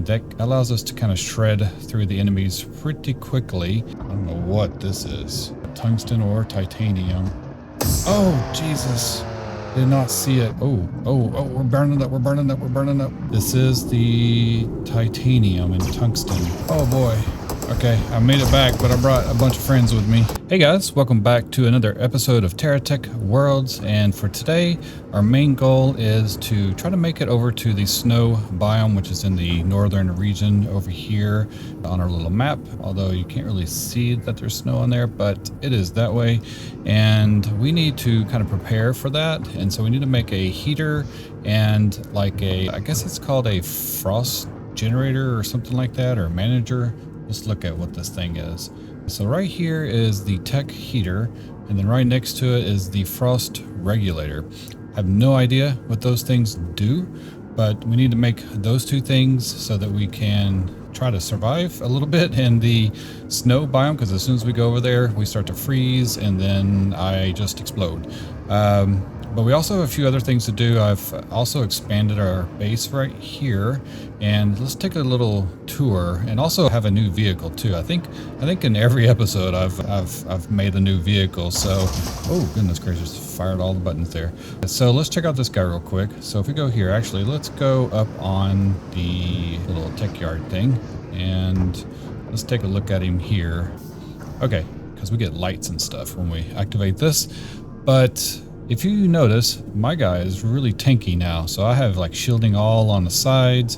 and that allows us to kind of shred through the enemies pretty quickly. I don't know what this is. Tungsten or titanium. Oh, Jesus. Did not see it. Oh, we're burning up, we're burning up, we're burning up. This is the titanium and tungsten. Oh boy. Okay, I made it back, but I brought a bunch of friends with me. Hey guys, welcome back to another episode of TerraTech Worlds, and for today, our main goal is to try to make it over to the snow biome, which is in the northern region over here on our little map, although you can't really see that there's snow on there, but it is that way, and we need to kind of prepare for that, and so we need to make a heater and like a, I guess it's called a frost generator or something like that, or manager. Let's look at what this thing is. So right here is the tech heater, and then right next to it is the frost regulator. I have no idea what those things do, but we need to make those two things so that we can try to survive a little bit in the snow biome, because as soon as we go over there, we start to freeze and then I just explode. But we also have a few other things to do. I've also expanded our base right here, and let's take a little tour, and also have a new vehicle too. I think in every episode I've made a new vehicle. So, oh goodness gracious, fired all the buttons there. So let's check out this guy real quick. So if we go here, actually, let's go up on the little tech yard thing, and let's take a look at him here. Okay, because we get lights and stuff when we activate this, but if you notice, my guy is really tanky now. So I have like shielding all on the sides.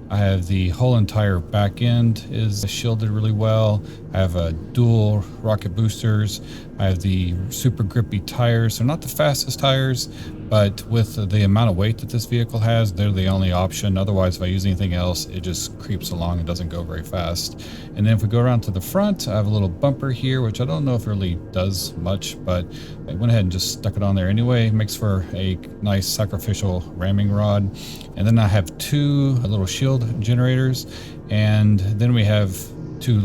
I have the whole entire back end is shielded really well. I have a dual rocket boosters. I have the super grippy tires. They're not the fastest tires, but with the amount of weight that this vehicle has, they're the only option. Otherwise, if I use anything else, it just creeps along and doesn't go very fast. And then if we go around to the front, I have a little bumper here, which I don't know if it really does much, but I went ahead and just stuck it on there anyway. It makes for a nice sacrificial ramming rod. And then I have two little shield generators, and then we have two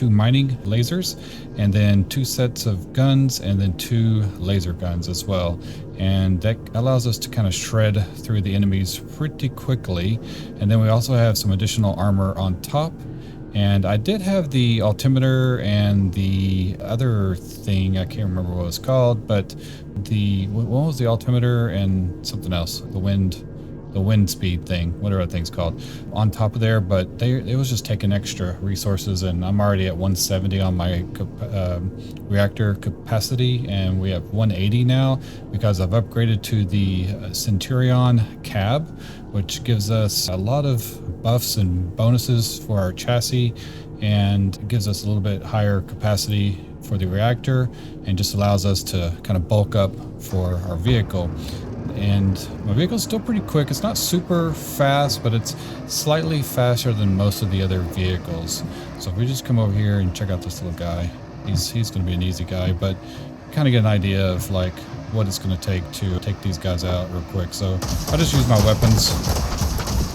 mining lasers, and then two sets of guns, and then two laser guns as well. And that allows us to kind of shred through the enemies pretty quickly. And then we also have some additional armor on top. And I did have the altimeter and the other thing, I can't remember what it was called, but what was the altimeter and something else, the wind speed thing, whatever that thing's called, on top of there, but it was just taking extra resources, and I'm already at 170 on my reactor capacity, and we have 180 now because I've upgraded to the Centurion cab, which gives us a lot of buffs and bonuses for our chassis, and it gives us a little bit higher capacity for the reactor, and just allows us to kind of bulk up for our vehicle. And my vehicle's still pretty quick. It's not super fast, but it's slightly faster than most of the other vehicles. So if we just come over here and check out this little guy, he's going to be an easy guy, but kind of get an idea of like what it's going to take these guys out real quick. So I just use my weapons.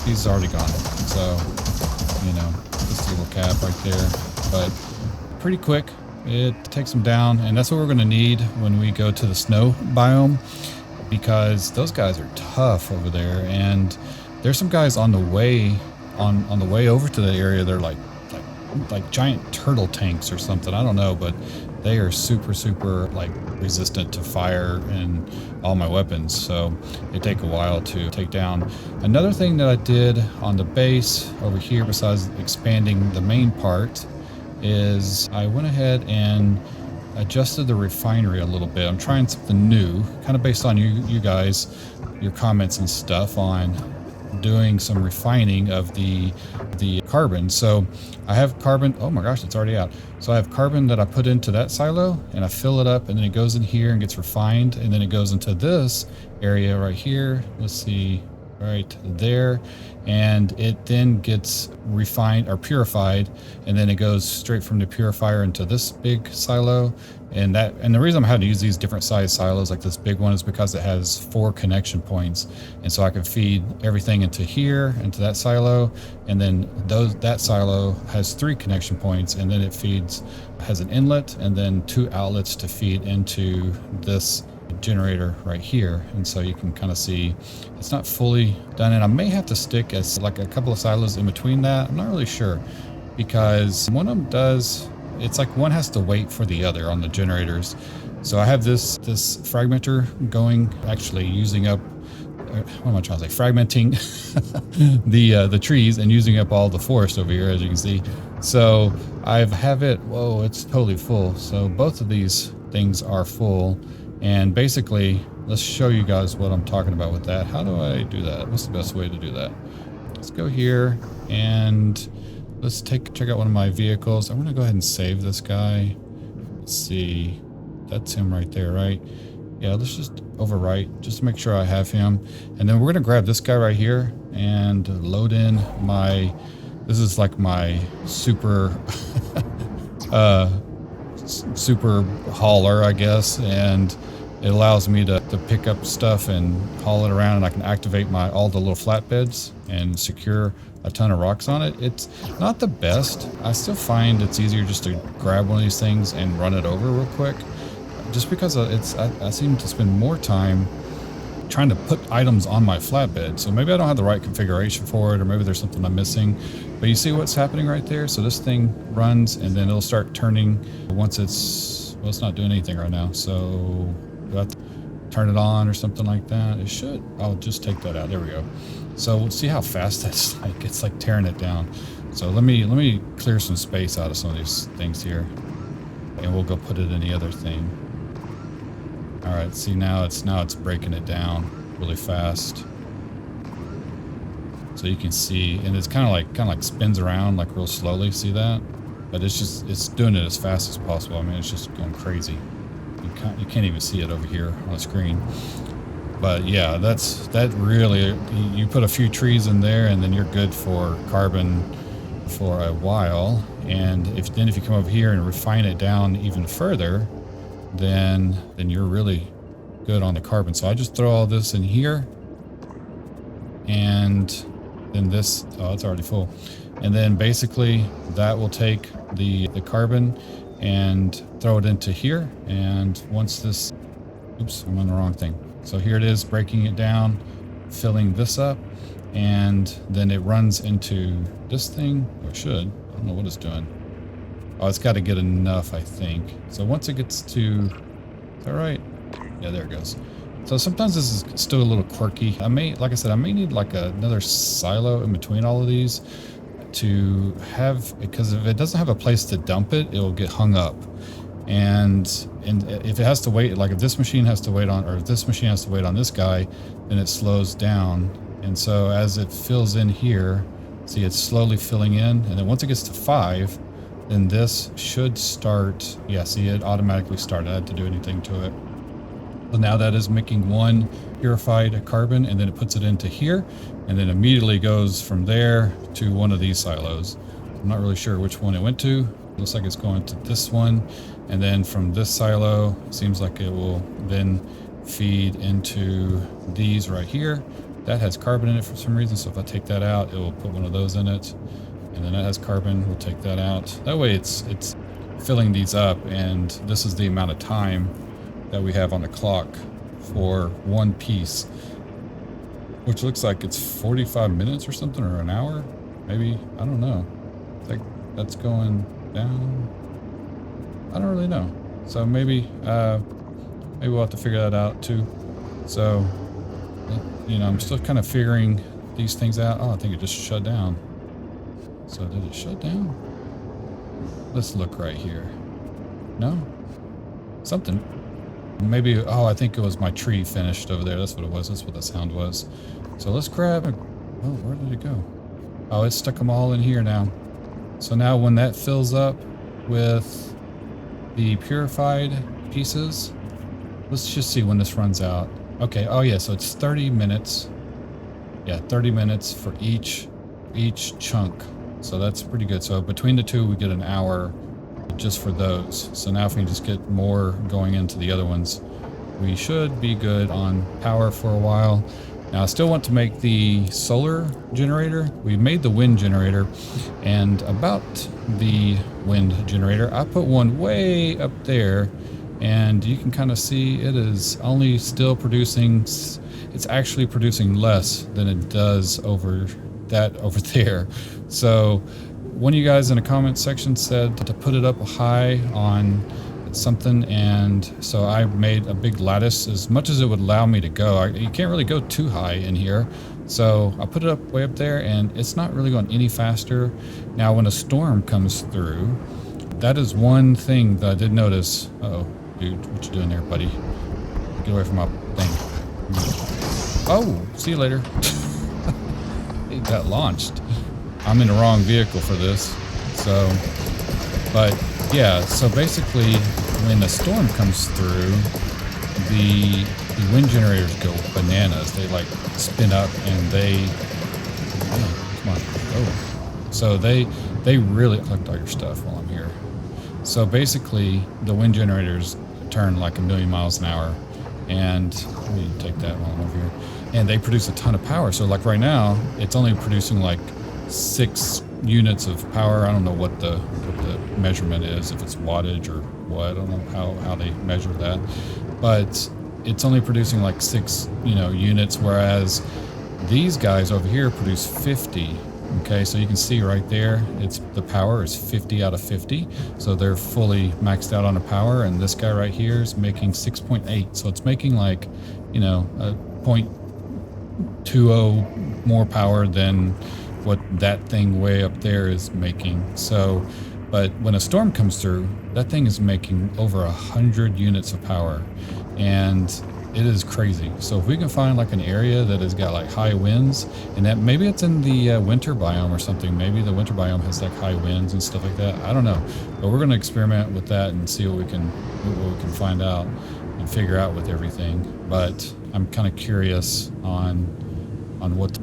He's already gone. So, you know, this little cap right there, but pretty quick. It takes them down, and that's what we're going to need when we go to the snow biome, because those guys are tough over there, and there's some guys on the way on the way over to the area. They're like giant turtle tanks or something. I don't know, but they are super like resistant to fire and all my weapons, so they take a while to take down. Another thing that I did on the base over here, besides expanding the main part, is I went ahead and adjusted the refinery a little bit. I'm trying something new, kind of based on you guys, your comments and stuff on doing some refining of the carbon. So I have carbon. Oh my gosh, it's already out. So I have carbon that I put into that silo, and I fill it up, and then it goes in here and gets refined, and then it goes into this area right here. Let's see, right there, and it then gets refined or purified, and then it goes straight from the purifier into this big silo. And the reason I'm having to use these different size silos like this big one is because it has 4 connection points, and so I can feed everything into here, into that silo, and then that silo has 3 connection points, and then it has an inlet and then 2 outlets to feed into this generator right here, and so you can kind of see it's not fully done, and I may have to stick as like a couple of silos in between that. I'm not really sure, because one of them does, it's like one has to wait for the other on the generators. So I have this fragmenter going, actually using up, what am I trying to say, fragmenting the trees and using up all the forest over here, as you can see. So I have it, whoa, it's totally full. So both of these things are full, and basically let's show you guys what I'm talking about with that. How do I do that? What's the best way to do that? Let's go here and let's check out one of my vehicles. I'm gonna go ahead and save this guy. Let's see, that's him right there, right? Yeah, let's just overwrite just to make sure I have him. And then we're gonna grab this guy right here and load in my, this is like my super super hauler, I guess, and it allows me to pick up stuff and haul it around, and I can activate all the little flatbeds and secure a ton of rocks on it. It's not the best. I still find it's easier just to grab one of these things and run it over real quick, just because I seem to spend more time trying to put items on my flatbed. So maybe I don't have the right configuration for it, or maybe there's something I'm missing. But you see what's happening right there? So this thing runs and then it'll start turning once well, it's not doing anything right now. So do I have to turn it on or something like that? It should. I'll just take that out. There we go. So we'll see how fast that's like. It's like tearing it down. So let me clear some space out of some of these things here, and we'll go put it in the other thing. All right, see, now it's breaking it down really fast. So you can see, and it's kind of like spins around like real slowly. See that? But it's doing it as fast as possible. I mean, it's just going crazy. You can't even see it over here on the screen. But yeah, that really, you put a few trees in there and then you're good for carbon for a while. And if you come over here and refine it down even further, then you're really good on the carbon. So I just throw all this in here, and then this, oh, it's already full. And then basically that will take the carbon and throw it into here. And once this, oops, I'm on the wrong thing. So here it is, breaking it down, filling this up, and then it runs into this thing, or it should. I don't know what it's doing. Oh, it's got to get enough, I think. So once it gets to, is that right? Yeah, there it goes. So sometimes this is still a little quirky. Like I said, I may need like another silo in between all of these to have, because if it doesn't have a place to dump it, it will get hung up. And if it has to wait, like if this machine has to wait on, or if this machine has to wait on this guy, then it slows down. And so as it fills in here, see, it's slowly filling in. And then once it gets to 5, then this should start. Yeah, see, it automatically started. I had to do anything to it. So now that is making one purified carbon, and then it puts it into here, and then immediately goes from there to one of these silos. I'm not really sure which one it went to. Looks like it's going to this one, and then from this silo, seems like it will then feed into these right here. That has carbon in it for some reason, so if I take that out, it will put one of those in it. And then that has carbon, we'll take that out. That way it's filling these up, and this is the amount of time that we have on the clock for one piece, which looks like it's 45 minutes or something, or an hour, maybe, I don't know. I think that's going down. I don't really know. So maybe we'll have to figure that out too. So, you know, I'm still kind of figuring these things out. Oh, I think it just shut down. So did it shut down? Let's look right here. No? Something. Maybe, oh, I think it was my tree finished over there. That's what it was. That's what the sound was. So let's grab it. Oh, where did it go? Oh, it stuck them all in here now. So now when that fills up with the purified pieces, let's just see when this runs out. Okay, oh yeah, so it's 30 minutes. Yeah, 30 minutes for each chunk. So that's pretty good. So between the two, we get an hour just for those. So now if we can just get more going into the other ones, we should be good on power for a while. Now I still want to make the solar generator. We made the wind generator, and about the wind generator, I put one way up there, and you can kind of see it is only still producing, it's actually producing less than it does over there. So one of you guys in the comment section said to put it up high on something, and so I made a big lattice as much as it would allow me to go. You can't really go too high in here, so I put it up way up there, and it's not really going any faster. Now when a storm comes through, that is one thing that I did notice. Uh-oh, dude, what you doing there, buddy? Get away from my thing. Oh, see you later. It got launched. I'm in the wrong vehicle for this. So, but yeah, so basically when the storm comes through, the wind generators go bananas. They like spin up and they, oh, come on, oh. So they really collect all your stuff while I'm here. So basically the wind generators turn like 1,000,000 miles an hour, and let me take that while I'm over here. And they produce a ton of power. So like right now, it's only producing like 6 units of power. I don't know what the measurement is, if it's wattage or what. I don't know how they measure that, but it's only producing like 6 units, whereas these guys over here produce 50. Okay, so you can see right there, the power is 50 out of 50, so they're fully maxed out on the power. And this guy right here is making 6.8, so it's making like a 0.20 more power than what that thing way up there is making. So, but when a storm comes through, that thing is making over 100 units of power, and it is crazy. So if we can find like an area that has got like high winds, and that maybe it's in the winter biome or something. Maybe the winter biome has like high winds and stuff like that. I don't know, but we're going to experiment with that and see what we can find out and figure out with everything. But I'm kind of curious on what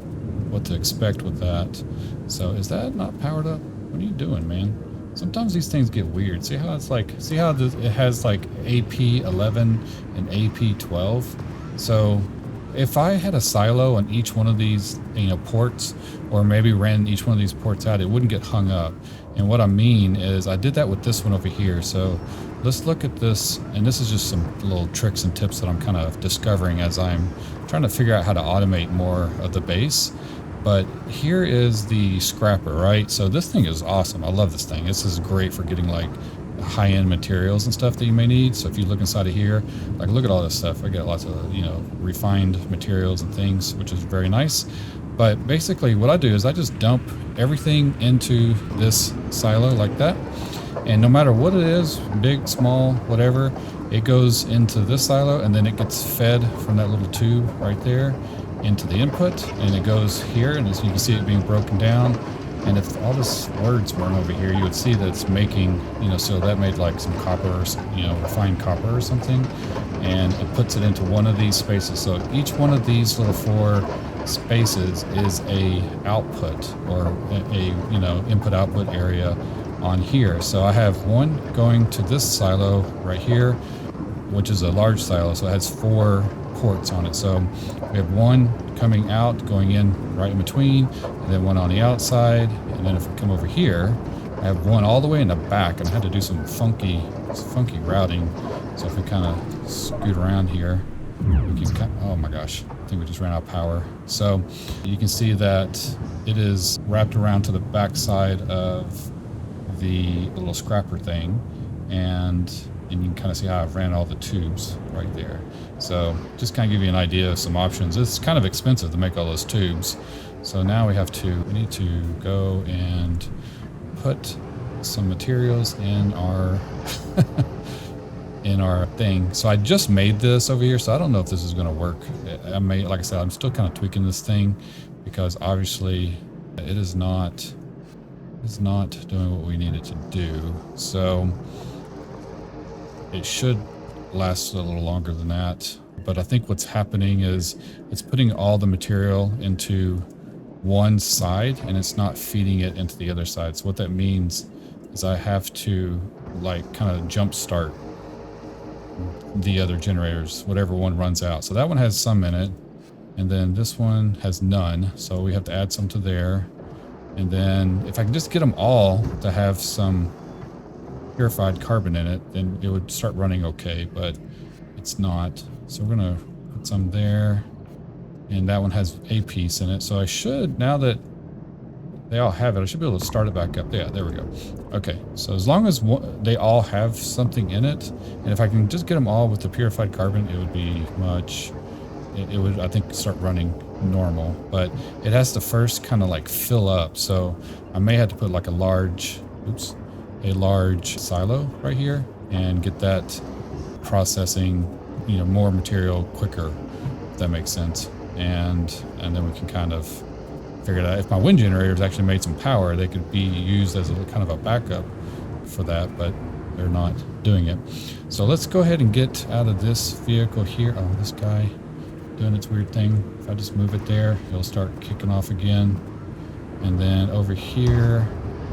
to expect with that. So is that not powered up? What are you doing, man? Sometimes these things get weird. See how it's like, it has like Ep07 and Ep12. So if I had a silo on each one of these, ports, or maybe ran each one of these ports out, it wouldn't get hung up. And what I mean is I did that with this one over here. So let's look at this, and this is just some little tricks and tips that I'm kind of discovering as I'm trying to figure out how to automate more of the base. But here is the scrapper, right? So this thing is awesome. I love this thing. This is great for getting like high-end materials and stuff that you may need. So if you look inside of here, like look at all this stuff. I got lots of, refined materials and things, which is very nice. But basically what I do is I just dump everything into this silo like that. And no matter what it is, big, small, whatever, it goes into this silo, and then it gets fed from that little tube right there into the input, and it goes here, and as you can see it being broken down. And if all this words weren't over here, you would see that it's making, so that made like some copper, or refined copper or something, and it puts it into one of these spaces. So each one of these little 4 spaces is a output, or a input output area on here. So I have one going to this silo right here, which is a large silo, so it has 4 ports on it. So we have one coming out, going in right in between, and then one on the outside. And then if we come over here, I have one all the way in the back, and I had to do some funky routing. So if we kind of scoot around here, we can oh my gosh, I think we just ran out of power. So you can see that it is wrapped around to the back side of the little scrapper thing, and you can kind of see how I've ran all the tubes right there. So just kind of give you an idea of some options. It's kind of expensive to make all those tubes. So now we need to go and put some materials in our in our thing. So I just made this over here, so I don't know if this is going to work. Like I said, I'm still kind of tweaking this thing, because obviously it is not doing what we need it to do. So it should last a little longer than that. But I think what's happening is it's putting all the material into one side, and it's not feeding it into the other side. So what that means is I have to like kind of jump start the other generators, whatever one runs out. So that one has some in it, and then this one has none. So we have to add some to there. And then if I can just get them all to have some purified carbon in it, then it would start running okay, but it's not. So we're gonna put some there, and that one has a piece in it. So I should, now that they all have it, I should be able to start it back up. Yeah, there we go. Okay, so as long as they all have something in it, and if I can just get them all with the purified carbon, it would be much, it would, I think, start running normal. But it has to first kind of like fill up. So I may have to put like a large silo right here and get that processing, you know, more material quicker, if that makes sense. And then we can kind of figure it out. If my wind generators actually made some power, they could be used as a kind of a backup for that, but they're not doing it. So let's go ahead and get out of this vehicle here. Oh, this guy doing its weird thing. If I just move it there, it'll start kicking off again. And then over here,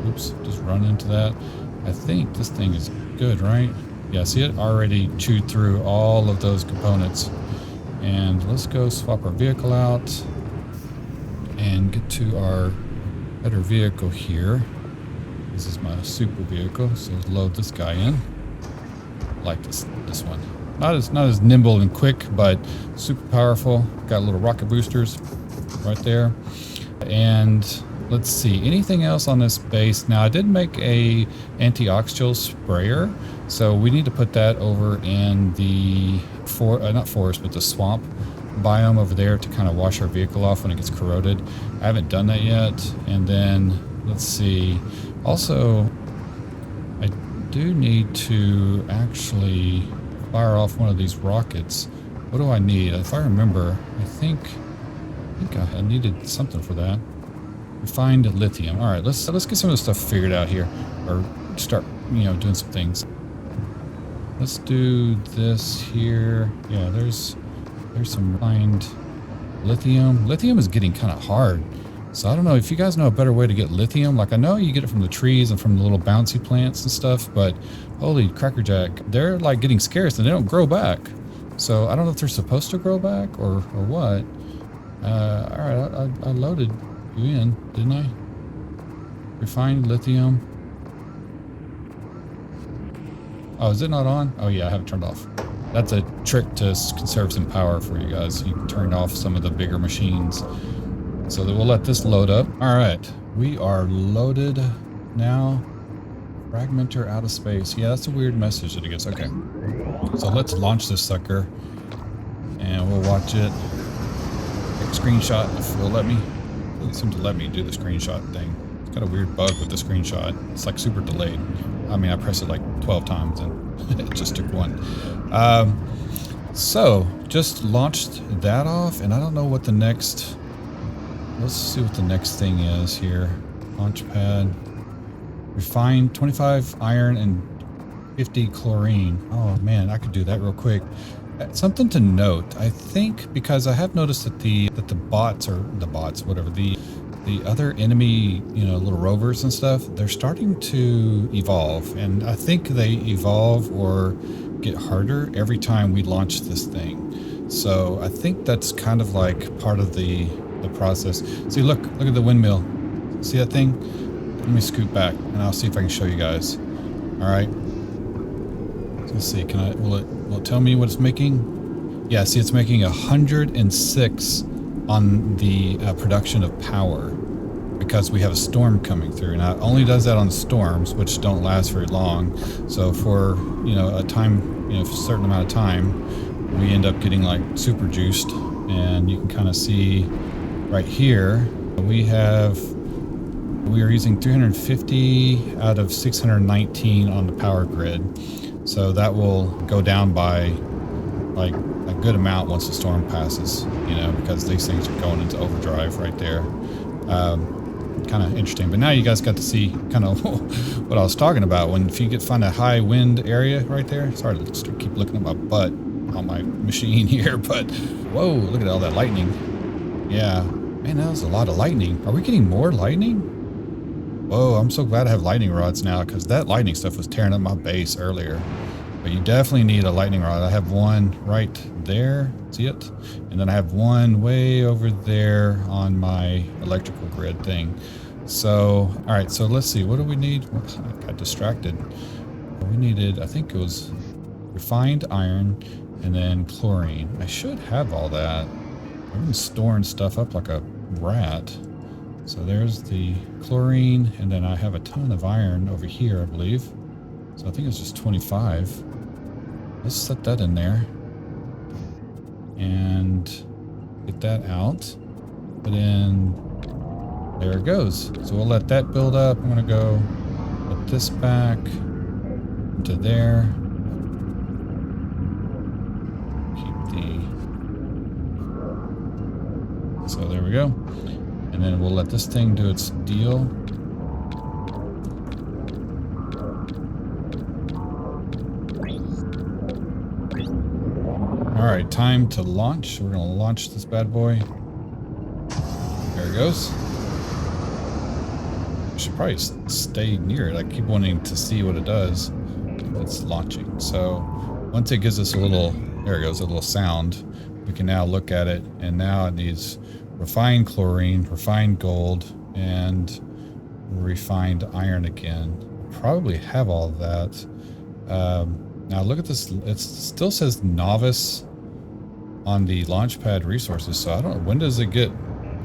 oops, just run into that. I think this thing is good, right? Yeah, see, it already chewed through all of those components. And let's go swap our vehicle out and get to our better vehicle here. This is my super vehicle, so let's load this guy in. I like this one. Not as nimble and quick, but super powerful. Got little rocket boosters right there. And let's see, anything else on this base? Now I did make a antioxidant sprayer, so we need to put that over in the not forest, but the swamp biome over there to kind of wash our vehicle off when it gets corroded. I haven't done that yet. And then let's see, also I do need to actually fire off one of these rockets. What do I need? If I remember, I think I needed something for that. Refined lithium. All right, let's get some of this stuff figured out here, or start, you know, doing some things. Let's do this here. Yeah, there's some refined lithium. Lithium is getting kind of hard, so I don't know if you guys know a better way to get lithium. Like, I know you get it from the trees and from the little bouncy plants and stuff, but holy crackerjack, they're like getting scarce and they don't grow back. So I don't know if they're supposed to grow back or what. All right, I loaded you in, didn't I? Refined lithium. Oh, is it not on? Oh yeah, I have it turned off. That's a trick to conserve some power for you guys. You can turn off some of the bigger machines. So that we'll let this load up. All right, we are loaded now. Fragmenter out of space. Yeah, that's a weird message that it gets. Okay, so let's launch this sucker and we'll watch it. Take a screenshot if it'll let me. It doesn't seem to let me do the screenshot thing. It's got a weird bug with the screenshot. It's like super delayed. I mean, I pressed it like 12 times and it just took one. So just launched that off, and I don't know what the next, let's see what the next thing is here. Launchpad. Refined 25 iron and 50 chlorine. Oh man, I could do that real quick. Something to note, I think, because I have noticed that the bots, whatever, the other enemy, you know, little rovers and stuff, they're starting to evolve, and I think they evolve or get harder every time we launch this thing. So I think that's kind of like part of the process. See, look at the windmill. See that thing? Let me scoot back and I'll see if I can show you guys. All right. Let's see. Will it tell me what it's making? Yeah. See, it's making 106 on the production of power because we have a storm coming through. Now, it only does that on storms, which don't last very long. So for, you know, a time, you know, for a certain amount of time, we end up getting like super juiced. And you can kind of see right here, we are using 350 out of 619 on the power grid. So that will go down by like a good amount once the storm passes, you know, because these things are going into overdrive right there. Kind of interesting. But now you guys got to see kind of what I was talking about. If you find a high wind area right there, sorry to keep looking at my butt on my machine here, but whoa, look at all that lightning. Yeah, man, that was a lot of lightning. Are we getting more lightning? Whoa, I'm so glad I have lightning rods now, because that lightning stuff was tearing up my base earlier. But you definitely need a lightning rod. I have one right there, see it? And then I have one way over there on my electrical grid thing. So, all right, so let's see, what do we need? I got distracted. we needed, I think it was refined iron and then chlorine. I should have all that. I've been storing stuff up like a rat. So there's the chlorine, and then I have a ton of iron over here, I believe. So I think it's just 25. Let's set that in there. And get that out. Put in, there it goes. So we'll let that build up. I'm gonna go put this back into there. Keep the, so there we go. And then we'll let this thing do its deal. Alright, time to launch. We're going to launch this bad boy. There it goes. I should probably stay near it. I keep wanting to see what it does. It's launching. So once it gives us a little, there it goes, a little sound, we can now look at it. And now it needs refined chlorine, refined gold, and refined iron again. Probably have all of that. Now look at this. It still says novice on the Launchpad resources. So I don't know, when does it get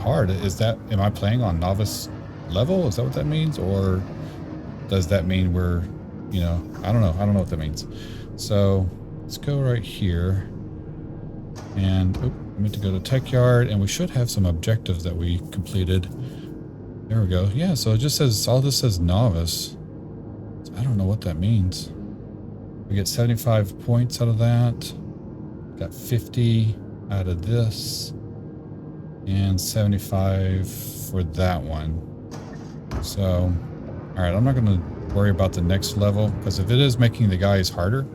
hard? Is that, am I playing on novice level? Is that what that means? Or does that mean we're, you know, I don't know. I don't know what that means. So let's go right here. And I meant to go to Tech Yard, and we should have some objectives that we completed. There we go. Yeah, so it just says, all this says novice. So I don't know what that means. We get 75 points out of that. Got 50 out of this. And 75 for that one. So, alright, I'm not going to worry about the next level, because if it is making the guys harder,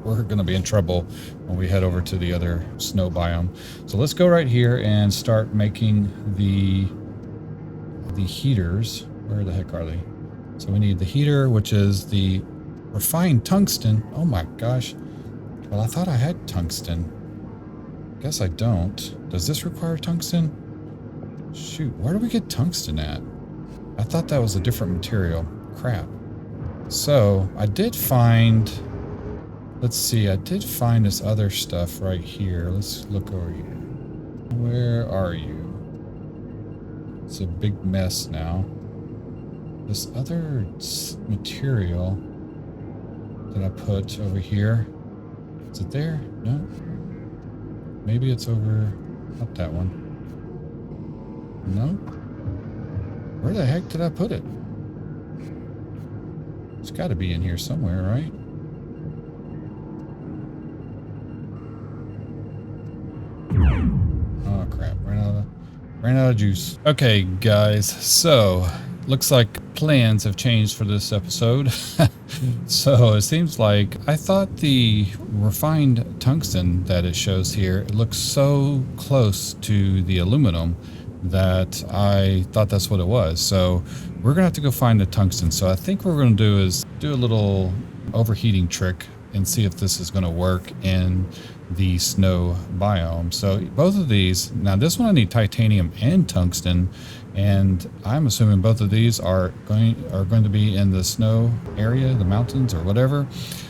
we're going to be in trouble when we head over to the other snow biome. So let's go right here and start making the heaters. Where the heck are they? So we need the heater, which is the refined tungsten. Oh my gosh. Well, I thought I had tungsten. Guess I don't. Does this require tungsten? Shoot, where do we get tungsten at? I thought that was a different material. Crap. So I did find, let's see, I did find this other stuff right here. Let's look over here. Where are you? It's a big mess now. This other material that I put over here, is it there? No? Maybe it's over, not that one. No? Where the heck did I put it? It's got to be in here somewhere, right? Oh crap, ran out of juice. Okay guys, so looks like plans have changed for this episode. So it seems like, I thought the refined tungsten that it shows here, it looks so close to the aluminum that I thought that's what it was. So we're gonna have to go find the tungsten. So I think what we're gonna do is do a little overheating trick and see if this is gonna work in the snow biome. So both of these, now this one I need titanium and tungsten, and I'm assuming both of these are going to be in the snow area, the mountains or whatever.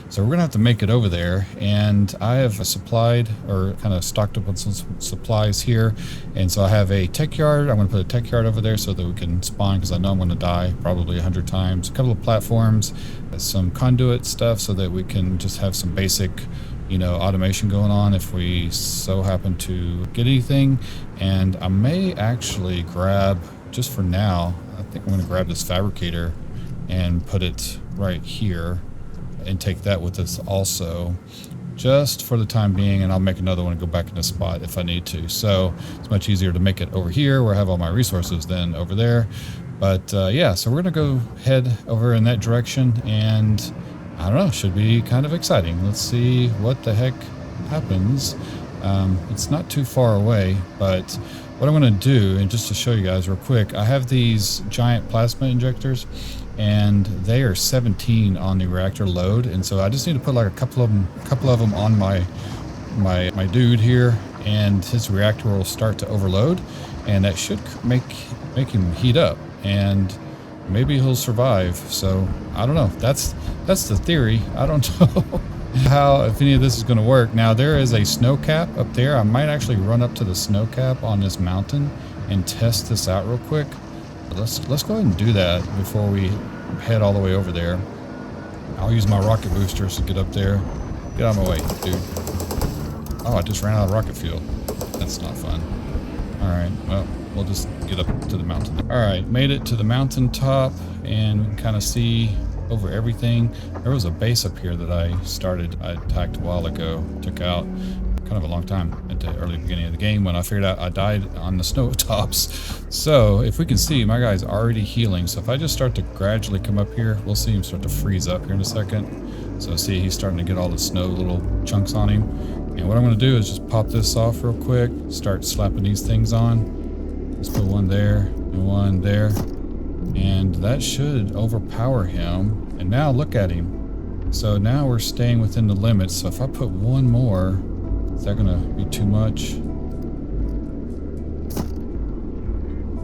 So we're gonna have to make it over there, and I have supplied, or kind of stocked up on some supplies here. And so I have a tech yard. I'm gonna put a tech yard over there so that we can spawn, because I know I'm gonna die probably 100 times. A couple of platforms, some conduit stuff so that we can just have some basic, you know, automation going on if we so happen to get anything. And I may actually grab, just for now, I think I'm gonna grab this fabricator and put it right here and take that with us also, just for the time being, and I'll make another one and go back in the spot if I need to. So it's much easier to make it over here where I have all my resources than over there. But yeah, so we're gonna go head over in that direction, and I don't know, should be kind of exciting. Let's see what the heck happens. It's not too far away, but what I'm going to do, and just to show you guys real quick, I have these giant plasma injectors, and they are 17 on the reactor load, and so I just need to put like a couple of them on my dude here, and his reactor will start to overload, and that should make him heat up. And maybe he'll survive. So I don't know. That's the theory. I don't know how, if any of this is going to work. Now there is a snow cap up there. I might actually run up to the snow cap on this mountain and test this out real quick. But let's go ahead and do that before we head all the way over there. I'll use my rocket boosters to get up there. Get out of my way, dude. Oh, I just ran out of rocket fuel. That's not fun. Alright, well, we'll just get up to the mountain. Alright, made it to the mountain top, and we can kind of see over everything. There was a base up here that I attacked a while ago, took out kind of a long time at the early beginning of the game when I figured out I died on the snow tops. So if we can see, my guy's already healing. So if I just start to gradually come up here, we'll see him start to freeze up here in a second. So see, he's starting to get all the snow little chunks on him. And what I'm going to do is just pop this off real quick, start slapping these things on. Let's put one there and one there. And that should overpower him. And now look at him. So now we're staying within the limits. So if I put one more, is that going to be too much?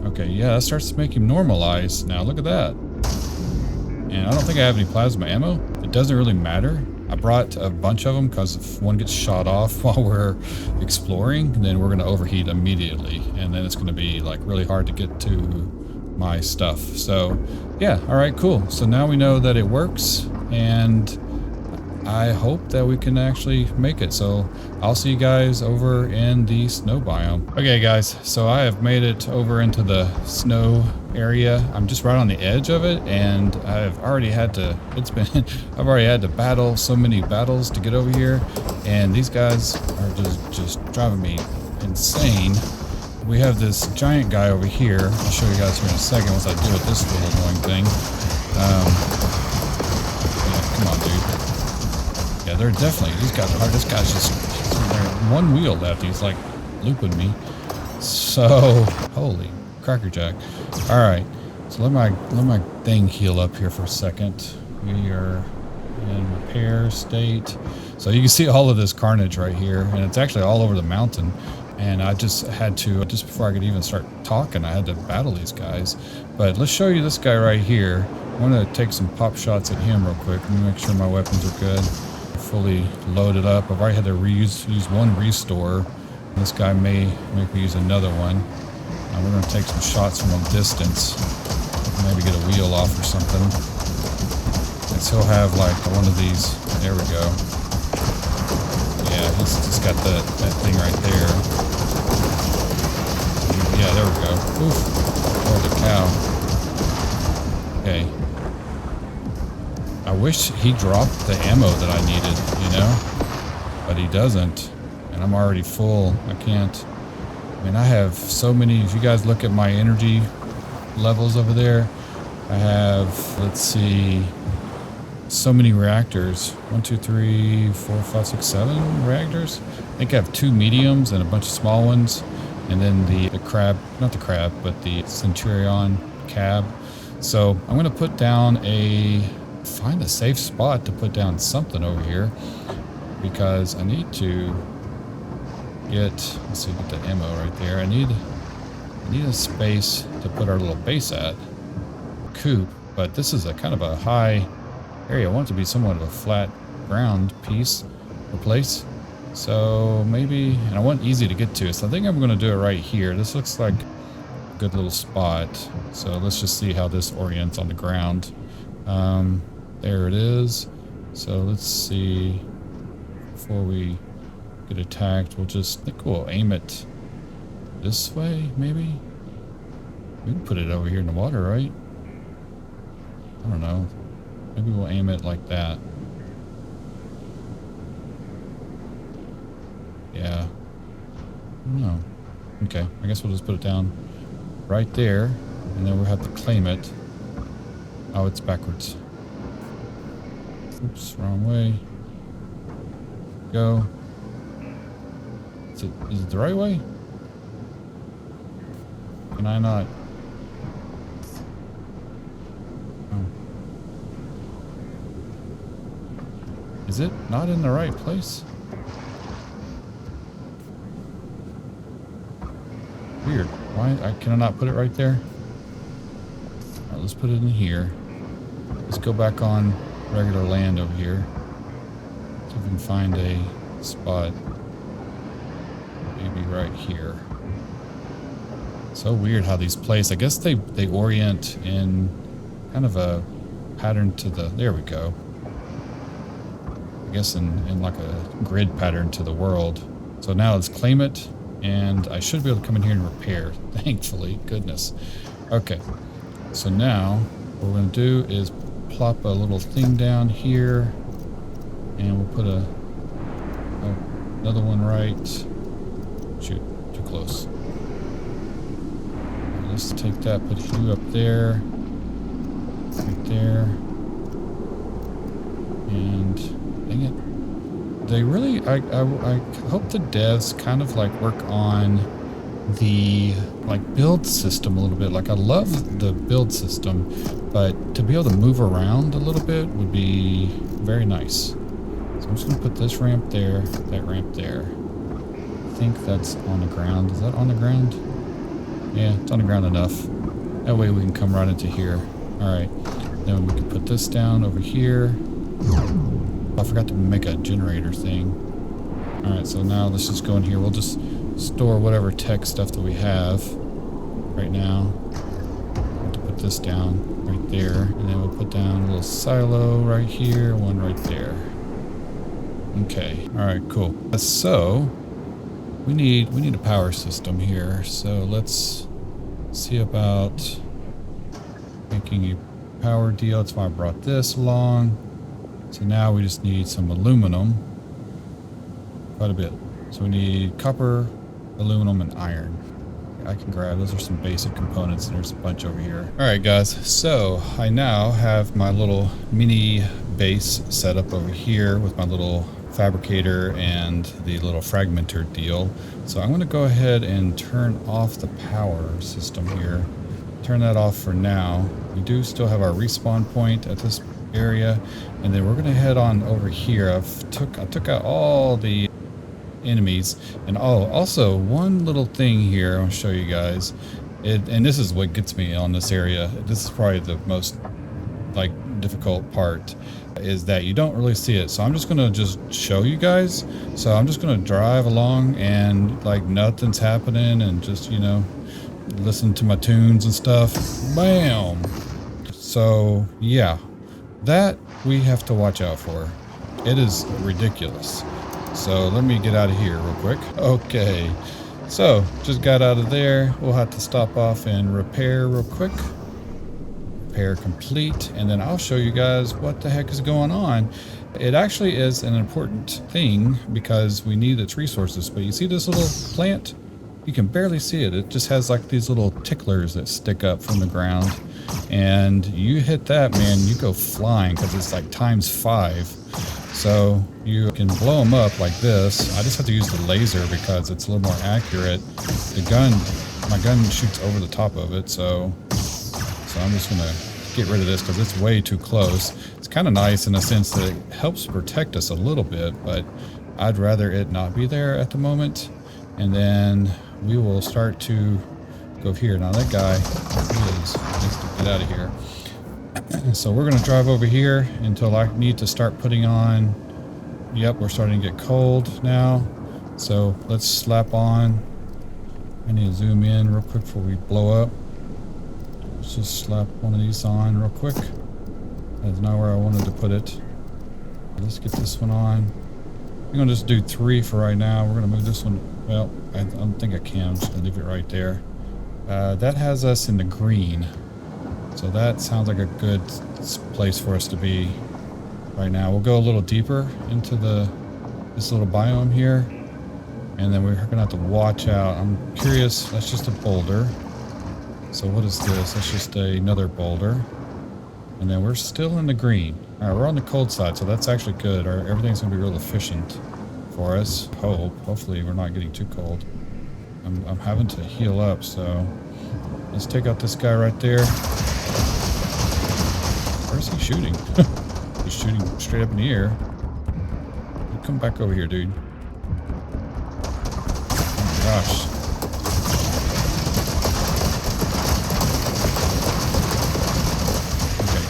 Okay, yeah, that starts to make him normalize. Now look at that. And I don't think I have any plasma ammo. It doesn't really matter. I brought a bunch of them because if one gets shot off while we're exploring, then we're going to overheat immediately. And then it's going to be like really hard to get to my stuff. So yeah, all right, cool. So now we know that it works, and I hope that we can actually make it. So I'll see you guys over in the snow biome. Okay guys, so I have made it over into the snow area. I'm just right on the edge of it, and I've already had to, I've already had to battle so many battles to get over here, and these guys are just driving me insane. We have this giant guy over here. I'll show you guys here in a second once I deal with this little annoying thing. Yeah, come on, dude. Yeah, they're definitely, these guys are hard. This guy's just one wheel left. He's like looping me. So, holy crackerjack. All right, so let my thing heal up here for a second. We are in repair state. So you can see all of this carnage right here, and it's actually all over the mountain. And I just had to, just before I could even start talking, I had to battle these guys. But let's show you this guy right here. I'm going to take some pop shots at him real quick. Let me make sure my weapons are good. Fully loaded up. I've already had to use one restore. This guy may make me use another one. We're going to take some shots from a distance. Maybe get a wheel off or something. And so he'll have like one of these. There we go. Yeah, he's just got that thing right there. Yeah, there we go. Oof. Holy cow. Okay. I wish he dropped the ammo that I needed, you know? But he doesn't. And I'm already full. I can't. I mean, I have so many. If you guys look at my energy levels over there, I have, let's see, so many reactors. 1, 2, 3, 4, 5, 6, 7 reactors. I think I have 2 mediums and a bunch of small ones. And then the crab, not the crab, but the Centurion cab. So I'm going to put down find a safe spot to put down something over here, because I need to get, let's see, get the ammo right there. I need a space to put our little base at. Coop, but this is a kind of a high area. I want it to be somewhat of a flat ground piece or place. So maybe, and I want easy to get to. So I think I'm going to do it right here. This looks like a good little spot. So let's just see how this orients on the ground. There it is. So let's see, before we get attacked, I think we'll aim it this way, maybe? We can put it over here in the water, right? I don't know. Maybe we'll aim it like that. Yeah. I don't know. Okay, I guess we'll just put it down right there, and then we'll have to claim it. Oh, it's backwards. Oops, wrong way. Go. Is it the right way? Can I not? Oh. Is it not in the right place? Weird. Why can I not put it right there? Right, let's put it in here. Let's go back on regular land over here. See if we can find a spot. Maybe right here. So weird how these place. I guess they orient in kind of a pattern to the... There we go. I guess in like a grid pattern to the world. So now let's claim it. And I should be able to come in here and repair. Thankfully. Goodness. Okay. So now what we're going to do is plop a little thing down here. And we'll put another one right. Shoot. Too close. Let's take that, put you up there. Right there. And dang it. They really, I hope the devs kind of like work on the like build system a little bit. Like I love the build system, but to be able to move around a little bit would be very nice. So I'm just gonna put this ramp there, that ramp there. I think that's on the ground. Is that on the ground? Yeah, it's on the ground enough. That way we can come right into here. Alright. Then we can put this down over here. I forgot to make a generator thing. Alright, so now let's just go in here. We'll just store whatever tech stuff that we have right now. We'll have to put this down right there. And then we'll put down a little silo right here, one right there. Okay. Alright, cool. So we need a power system here. So let's see about making a power deal. That's why I brought this along. So now we just need some aluminum. Quite a bit. So we need copper, aluminum, and iron. I can grab, those are some basic components, and there's a bunch over here. Alright guys, so I now have my little mini base set up over here with my little fabricator and the little fragmenter deal. So I'm going to go ahead and turn off the power system here. Turn that off for now. We do still have our respawn point at this area, and then we're going to head on over here. I took out all the enemies, and also one little thing here I'll show you guys. And this is what gets me on this area. This is probably the most like difficult part, is that you don't really see it. So I'm just gonna just show you guys. So I'm just gonna drive along and like nothing's happening and just, you know, listen to my tunes and stuff. Bam! So yeah, that we have to watch out for. It is ridiculous. So let me get out of here real quick. Okay, so just got out of there. We'll have to stop off and repair real quick. Repair complete, and then I'll show you guys what the heck is going on. It actually is an important thing because we need its resources. But you see this little plant? You can barely see it. It just has like these little ticklers that stick up from the ground, and you hit that, man, you go flying because it's like ×5. So you can blow them up like this. I just have to use the laser because it's a little more accurate. The gun, my gun shoots over the top of it, so I'm just gonna get rid of this because it's way too close. It's kind of nice in the sense that it helps protect us a little bit, but I'd rather it not be there at the moment. And then we will start to go here. Now that guy needs to get out of here. So we're going to drive over here until I need to start putting on. Yep, we're starting to get cold now. So let's slap on. I need to zoom in real quick before we blow up. Let's just slap one of these on real quick. That's not where I wanted to put it. Let's get this one on. I'm going to just do 3 for right now. We're going to move this one. Well, I don't think I can. I'm just going to leave it right there. That has us in the green. So that sounds like a good place for us to be right now. We'll go a little deeper into this little biome here. And then we're going to have to watch out. I'm curious. That's just a boulder. So what is this? That's just another boulder. And then we're still in the green. All right, we're on the cold side, so that's actually good. Everything's going to be real efficient for us. Hopefully we're not getting too cold. I'm having to heal up, so let's take out this guy right there. Where's he shooting? He's shooting straight up in the air. Come back over here, dude. Oh my gosh.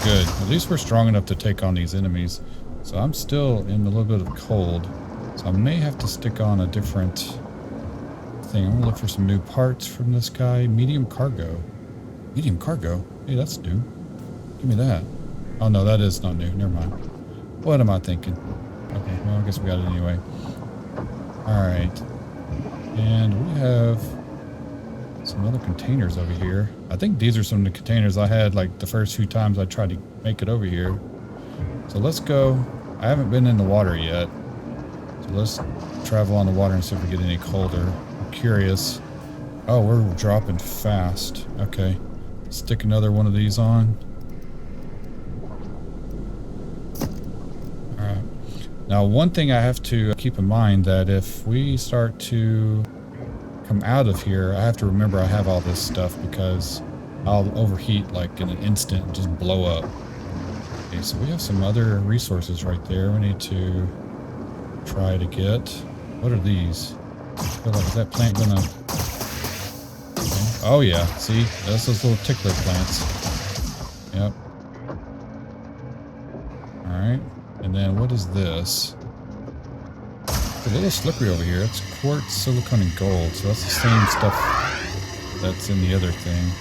good. At least we're strong enough to take on these enemies. So I'm still in a little bit of cold. So I may have to stick on a different thing. I'm gonna look for some new parts from this guy. Medium cargo. Medium cargo? Hey, that's new. Give me that. Oh no, that is not new. Never mind. What am I thinking? Okay, well, I guess we got it anyway. Alright. And we have some other containers over here. I think these are some of the containers I had like the first few times I tried to make it over here. So let's go. I haven't been in the water yet. So let's travel on the water and see if we get any colder. I'm curious. Oh, we're dropping fast. Okay. Stick another one of these on. Alright. Now, one thing I have to keep in mind that if we start to come out of here, I have to remember I have all this stuff because I'll overheat like in an instant and just blow up. Okay, so we have some other resources right there we need to try to get. What are these? I feel like, is that plant gonna... Okay. Oh yeah, see? That's those little tickler plants. Yep. Alright. And then what is this? It's a little slippery over here. It's quartz, silicon, and gold. So that's the same stuff that's in the other thing.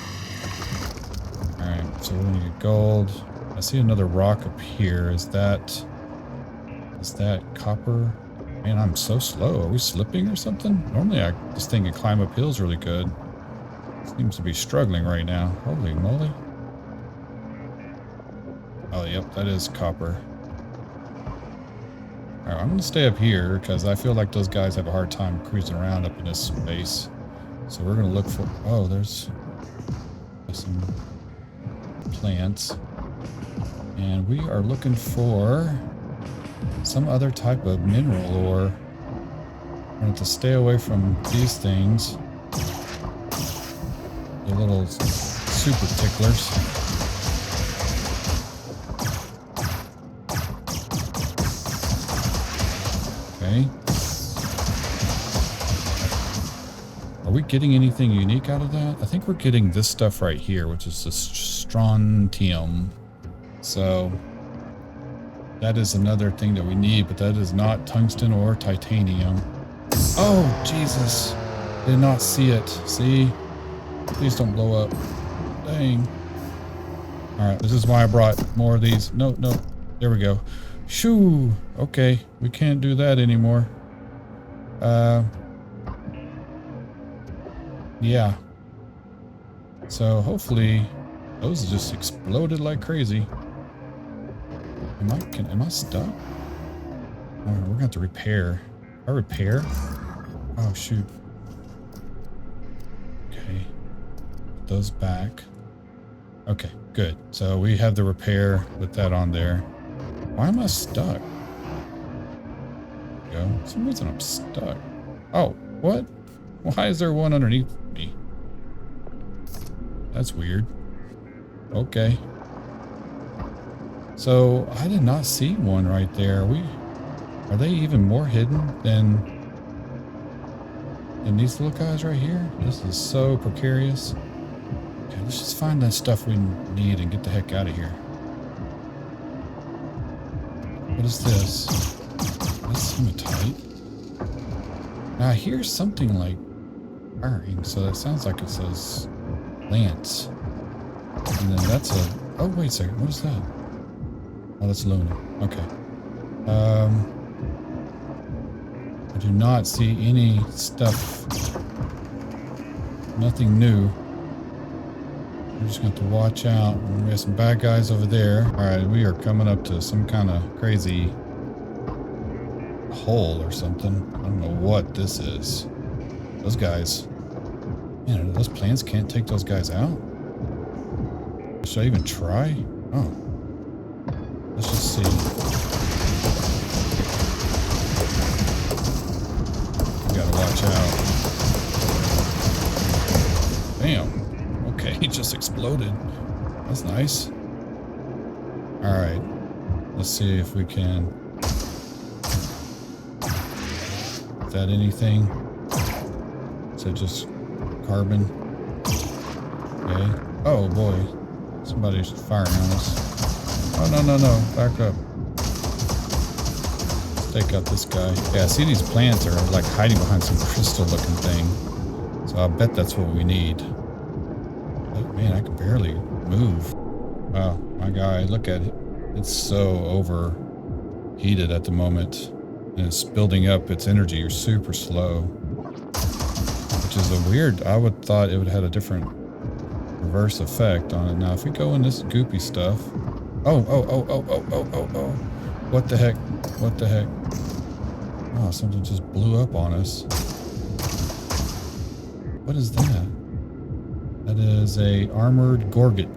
Alright, so we're gonna get gold. I see another rock up here. Is that copper? Man, I'm so slow. Are we slipping or something? Normally this thing can climb up hills really good. Seems to be struggling right now. Holy moly. Oh, yep, that is copper. Alright, I'm gonna stay up here because I feel like those guys have a hard time cruising around up in this space. So we're gonna look for... Oh, there's some plants. And we are looking for some other type of mineral ore. We're going to have to stay away from these things. The little super ticklers. Okay. Are we getting anything unique out of that? I think we're getting this stuff right here, which is the Strontium. So that is another thing that we need, but that is not tungsten or titanium. Oh, Jesus. Did not see it. See? Please don't blow up. Dang. Alright, this is why I brought more of these. No, no. There we go. Shoo. Okay, we can't do that anymore. Yeah. So hopefully those just exploded like crazy. Am I stuck? Oh, we're gonna have to repair. I repair? Oh shoot. Okay. Put those back. Okay, good. So we have the repair with that on there. Why am I stuck? There we go. For some reason I'm stuck. Oh, what? Why is there one underneath me? That's weird. Okay. So I did not see one right there. Are they even more hidden than these little guys right here? This is so precarious. Okay, let's just find that stuff we need and get the heck out of here. What is this? That's hematite. Now I hear something like firing, so that sounds like it says Lance. And then that's a... Oh, wait a second. What is that? Oh, that's aluminum. Okay. I do not see any stuff. Nothing new. We're just going to have to watch out. We have some bad guys over there. Alright, we are coming up to some kind of crazy hole or something. I don't know what this is. Those guys... Man, those plants can't take those guys out? Should I even try? Oh. Let's just see. We gotta watch out. Damn. Okay, he just exploded. That's nice. Alright. Let's see if we can... Is that anything? Is it just carbon? Okay. Oh boy. Somebody's firing on us. Oh, no, no, no. Back up. Take out this guy. Yeah, see, these plants are like hiding behind some crystal looking thing. So I bet that's what we need. But man, I can barely move. Wow, my guy, look at it. It's so overheated at the moment. And it's building up its energy super slow. Which is a weird, I would thought it would have had a different reverse effect on it. Now, if we go in this goopy stuff. Oh. What the heck? What the heck? Oh, something just blew up on us. What is that? That is a armored gorget.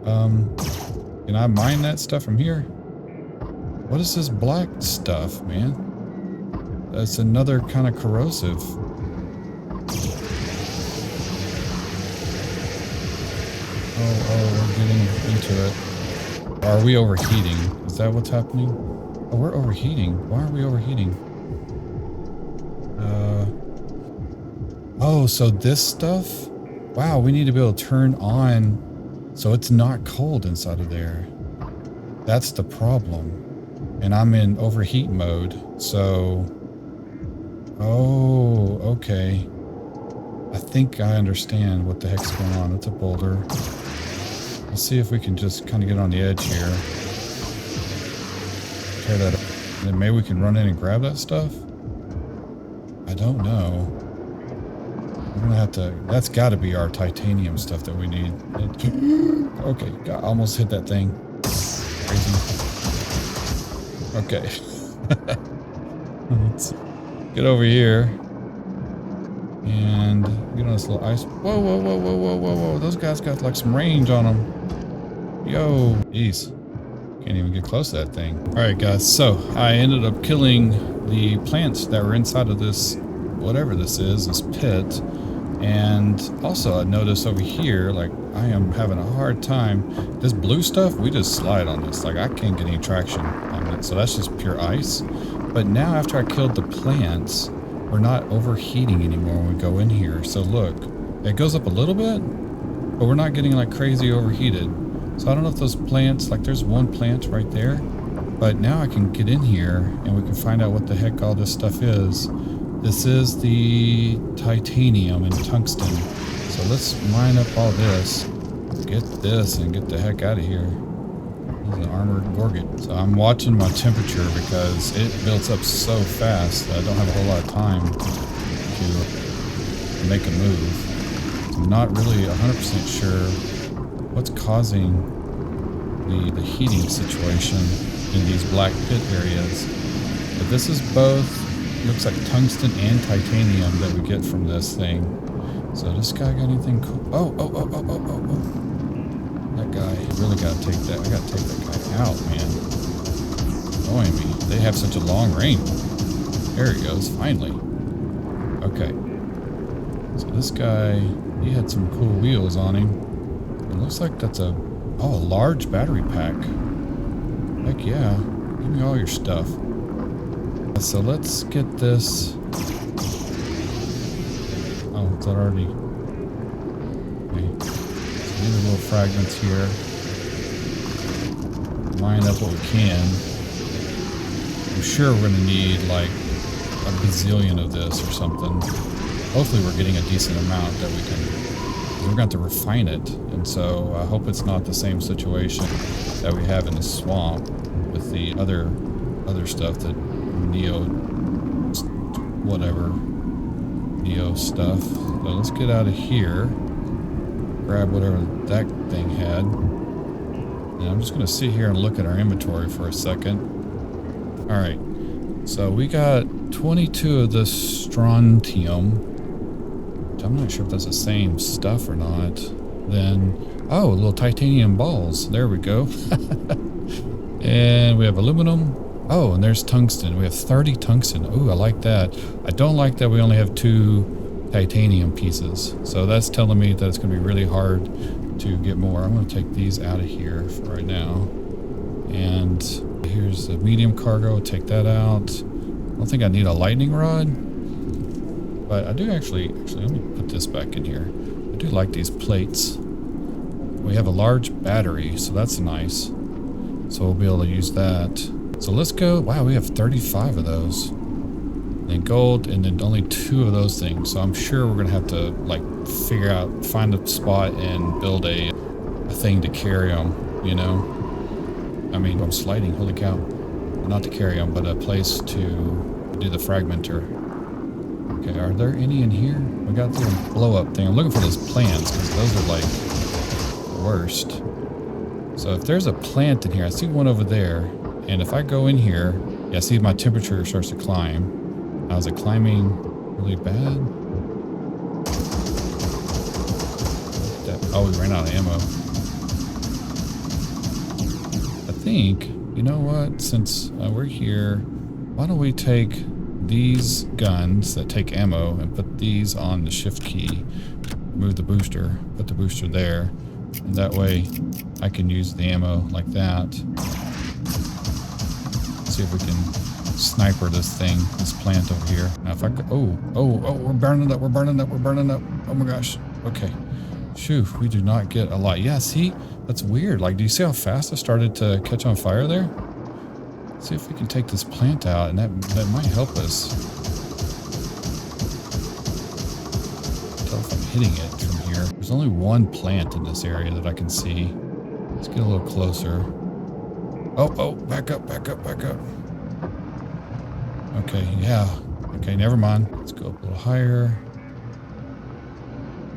Can I mine that stuff from here? What is this black stuff, man? That's another kind of corrosive. Oh, we're getting into it. Are we overheating? Is that what's happening? Oh, we're overheating. Why are we overheating? Oh, so this stuff? Wow, we need to be able to turn on so it's not cold inside of there. That's the problem. And I'm in overheat mode, so... Oh, okay. I think I understand what the heck's going on. It's a boulder. Let's see if we can just kind of get on the edge here. Tear that up. And then maybe we can run in and grab that stuff? I don't know. We're gonna have to... That's gotta be our titanium stuff that we need. Okay, almost hit that thing. Crazy. Okay. Let's get over here. And get on this little ice. Whoa. Those guys got like some range on them. Yo. Jeez. Can't even get close to that thing. Alright guys, so I ended up killing the plants that were inside of this, whatever this is, this pit. And also I noticed over here, like I am having a hard time. This blue stuff, we just slide on this. Like I can't get any traction on it. So that's just pure ice. But now after I killed the plants, we're not overheating anymore when we go in here. So look, it goes up a little bit, but we're not getting like crazy overheated. So I don't know if those plants, like there's one plant right there, but now I can get in here and we can find out what the heck all this stuff is. This is the titanium and tungsten. So let's mine up all this, get this and get the heck out of here. This is an armored gorget. So I'm watching my temperature because it builds up so fast that I don't have a whole lot of time to make a move. I'm not really 100% sure what's causing the heating situation in these black pit areas. But this is both, looks like tungsten and titanium that we get from this thing. So this guy got anything cool? Oh. That guy, really gotta take that. I gotta take that guy out, man. Annoying me. They have such a long range. There he goes, finally. Okay. So this guy, he had some cool wheels on him. It looks like that's a large battery pack. Heck yeah. Give me all your stuff. So let's get this. Oh, is that already? Okay. So these are little fragments here. Line up what we can. I'm sure we're going to need like a bazillion of this or something. Hopefully we're getting a decent amount that we can... We're going to have to refine it, and so I hope it's not the same situation that we have in the swamp with the other stuff that Neo stuff. So let's get out of here, grab whatever that thing had, and I'm just going to sit here and look at our inventory for a second. All right, so we got 22 of this strontium. I'm not sure if that's the same stuff or not. Then, oh, little titanium balls. There we go. And we have aluminum. Oh, and there's tungsten. We have 30 tungsten. Ooh, I like that. I don't like that we only have 2 titanium pieces. So that's telling me that it's going to be really hard to get more. I'm going to take these out of here for right now. And here's the medium cargo. Take that out. I don't think I need a lightning rod. But I do actually, let me put this back in here. I do like these plates. We have a large battery, so that's nice. So we'll be able to use that. So let's go. Wow, we have 35 of those. And gold, and then only 2 of those things. So I'm sure we're gonna have to like figure out, find a spot and build a thing to carry them, you know? I mean, I'm sliding, holy cow. Not to carry them, but a place to do the fragmenter. Okay, are there any in here? We got the blow up thing. I'm looking for those plants because those are like the worst. So if there's a plant in here, I see one over there. And if I go in here, yeah, see my temperature starts to climb. Now, is it climbing really bad? Oh, we ran out of ammo. I think, you know what, since we're here, why don't we take these guns that take ammo and put these on the shift key, move the booster, put the booster there, and that way I can use the ammo like that. See if we can sniper this thing, this plant over here. Now if I go, oh, we're burning up, we're burning up, we're burning up. Oh my gosh. Okay. Phew, we do not get a lot. Yeah, see, that's weird. Like, do you see how fast it started to catch on fire there? Let's see if we can take this plant out, and that might help us. Tell if I'm hitting it from here. There's only one plant in this area that I can see. Let's get a little closer. Oh, back up, back up, back up. Okay, yeah. Okay, never mind. Let's go up a little higher.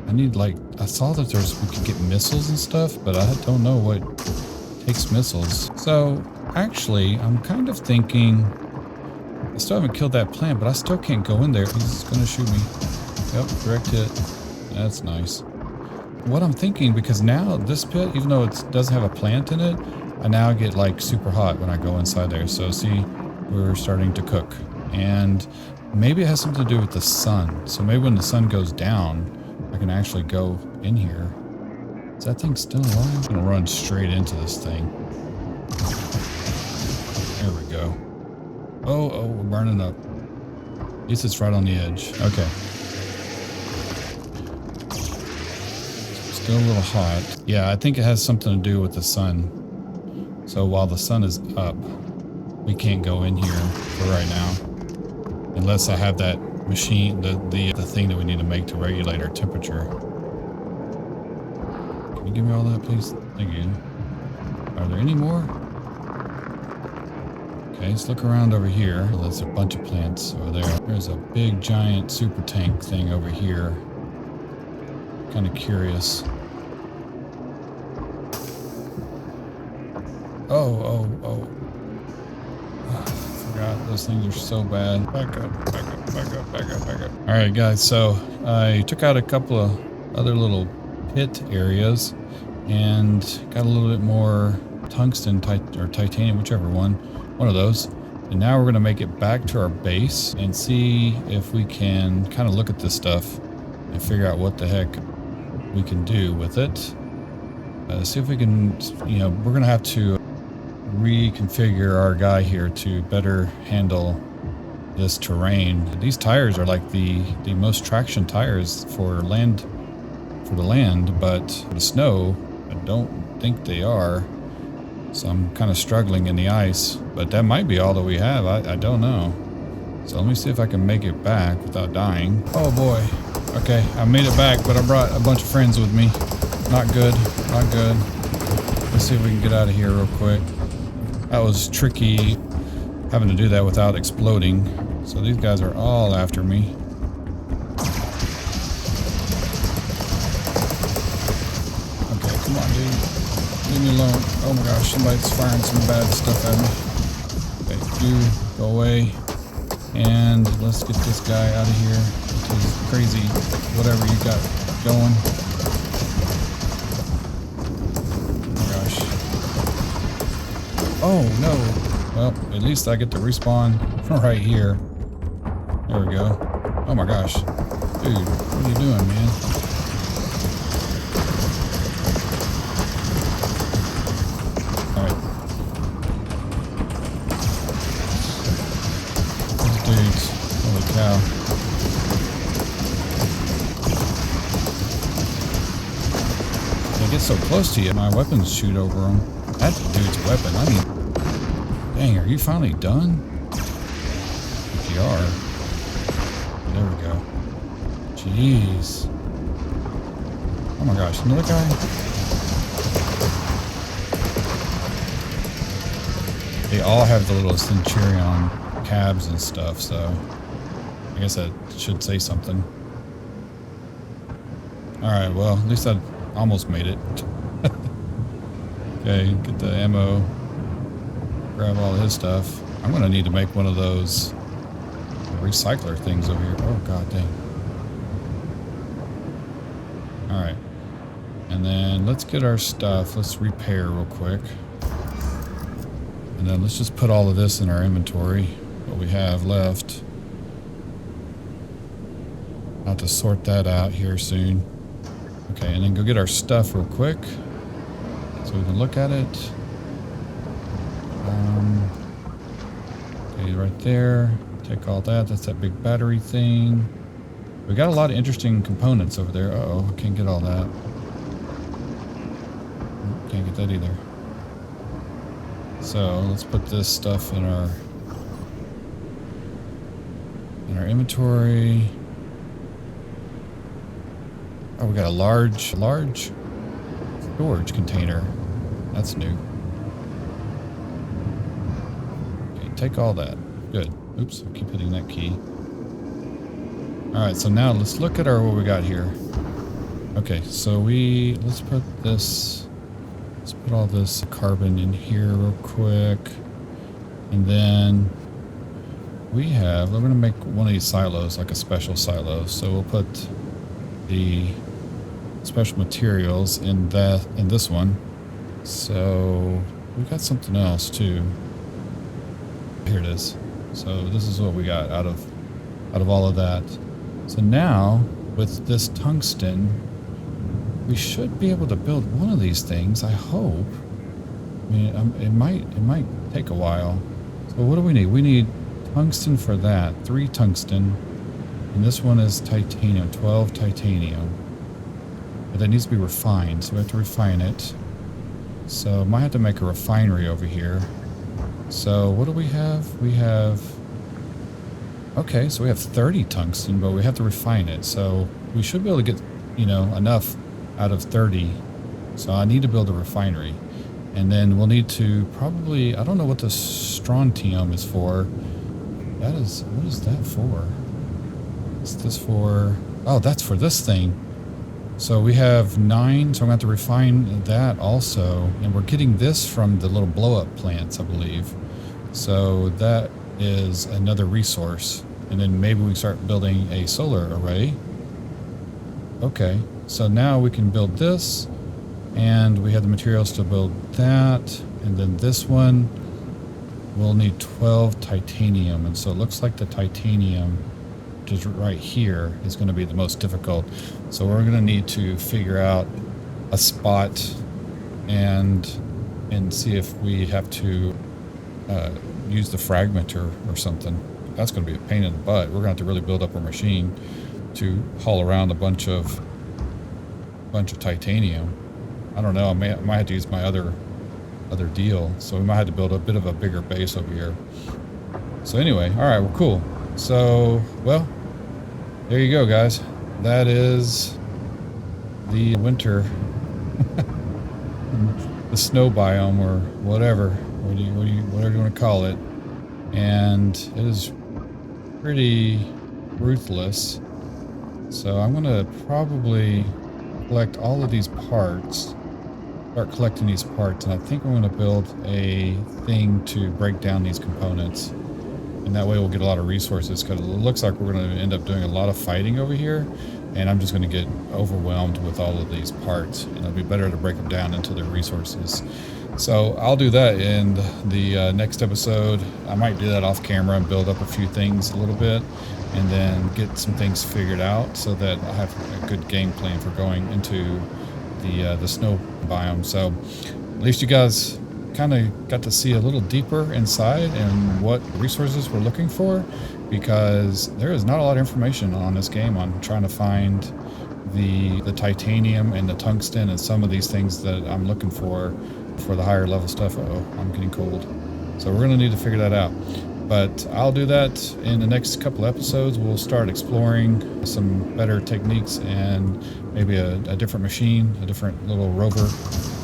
I need, like, I saw that we could get missiles and stuff, but I don't know what takes missiles. So, actually, I'm kind of thinking, I still haven't killed that plant, but I still can't go in there. He's going to shoot me. Yep, direct hit. That's nice. What I'm thinking, because now this pit, even though it doesn't have a plant in it, I now get, like, super hot when I go inside there. So, see, we're starting to cook. And maybe it has something to do with the sun. So maybe when the sun goes down, I can actually go in here. Is that thing still alive? I'm gonna run straight into this thing. There we go. Oh, we're burning up. At least it's right on the edge. Okay. Still a little hot. Yeah, I think it has something to do with the sun. So while the sun is up, we can't go in here for right now. Unless I have that machine, the thing that we need to make to regulate our temperature. Can you give me all that, please? Thank you. Are there any more? Okay, let's look around over here. Oh, there's a bunch of plants over there. There's a big, giant super tank thing over here. Kind of curious. Oh. Those things are so bad. Back up. All right, guys. So I took out a couple of other little pit areas and got a little bit more tungsten or titanium, whichever one of those. And now we're going to make it back to our base and see if we can kind of look at this stuff and figure out what the heck we can do with it. See if we can, we're going to have to reconfigure our guy here to better handle this terrain. These tires are like the most traction tires for the land, but for the snow, I don't think they are. So I'm kind of struggling in the ice, but that might be all that we have. I don't know. So let me see if I can make it back without dying. Oh boy. Okay, I made it back, but I brought a bunch of friends with me. Not good. Let's see if we can get out of here real quick. That was tricky, having to do that without exploding. So these guys are all after me. Okay, come on, dude. Leave me alone. Oh my gosh, somebody's firing some bad stuff at me. Okay, you go away. And let's get this guy out of here. This crazy, whatever you got going. Oh no. Well, at least I get to respawn right here. There we go. Oh my gosh. Dude, what are you doing, man? Alright. These dudes. Holy cow. I get so close to you, my weapons shoot over them. That dude's weapon, I mean, dang, are you finally done? If you are. There we go. Jeez. Oh my gosh, another guy? They all have the little Centurion cabs and stuff, so I guess that should say something. Alright, well, at least I almost made it. Okay, get the ammo. Grab all his stuff. I'm gonna need to make one of those recycler things over here. Oh god dang. Alright. And then let's get our stuff. Let's repair real quick. And then let's just put all of this in our inventory. What we have left. I'll have to sort that out here soon. Okay, and then go get our stuff real quick. So we can look at it. Okay, right there. Take all that. That's that big battery thing. We got a lot of interesting components over there. Uh-oh, I can't get all that. Can't get that either. So let's put this stuff in our inventory. Oh, we got a large storage container. That's new. Okay, take all that. Good. Oops, I keep hitting that key. Alright, so now let's look at what we got here. Okay, so let's put all this carbon in here real quick. And then we're going to make one of these silos, like a special silo. So we'll put the special materials in this one. So we've got something else too. Here it is. So this is what we got out of all of that. So now with this tungsten, we should be able to build one of these things, I hope. I mean, it might take a while. So what do we need? We need tungsten for that. 3 tungsten. And this one is titanium, 12 titanium. But that needs to be refined, so we have to refine it. So I might have to make a refinery over here. So what do we have? We have... Okay, so we have 30 tungsten, but we have to refine it. So we should be able to get, enough out of 30. So I need to build a refinery. And then we'll need to probably... I don't know what the Strontium is for. What is that for? What's this for? Oh, that's for this thing. So we have 9, so I'm going to have to refine that also. And we're getting this from the little blow-up plants, I believe. So that is another resource. And then maybe we start building a solar array. Okay, so now we can build this. And we have the materials to build that. And then this one, we'll need 12 titanium. And so it looks like the titanium, which is right here, is going to be the most difficult. So we're going to need to figure out a spot and see if we have to use the fragmenter or something. That's going to be a pain in the butt. We're going to have to really build up our machine to haul around a bunch of titanium. I don't know. I might have to use my other deal. So we might have to build a bit of a bigger base over here. So anyway, all right, well, cool. So, well, there you go, guys. That is the winter, the snow biome, or whatever, whatever you want to call it. And it is pretty ruthless. So I'm going to probably collect all of these parts, start collecting these parts, and I think I'm going to build a thing to break down these components. And that way we'll get a lot of resources, because it looks like we're going to end up doing a lot of fighting over here. And I'm just going to get overwhelmed with all of these parts. And it'll be better to break them down into the resources. So I'll do that in the next episode. I might do that off camera and build up a few things a little bit. And then get some things figured out so that I have a good game plan for going into the snow biome. So at least you guys kind of got to see a little deeper inside and what resources we're looking for, because there is not a lot of information on this game on trying to find the titanium and the tungsten and some of these things that I'm looking for the higher level stuff. Uh-oh, I'm getting cold. So we're going to need to figure that out. But I'll do that in the next couple episodes. We'll start exploring some better techniques and maybe a different machine, a different little rover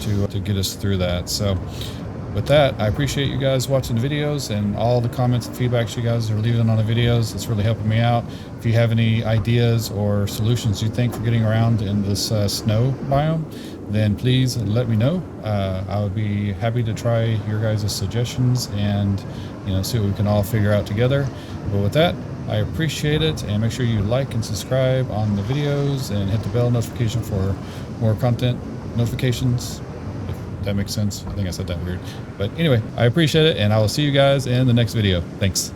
to get us through that. So with that, I appreciate you guys watching the videos and all the comments and feedbacks you guys are leaving on the videos. It's really helping me out. If you have any ideas or solutions you think for getting around in this snow biome, then please let me know. I would be happy to try your guys' suggestions and see what we can all figure out together. But with that, I appreciate it, and make sure you like and subscribe on the videos and hit the bell notification for more content notifications. If that makes sense. I think I said that weird. But anyway, I appreciate it, and I will see you guys in the next video. Thanks.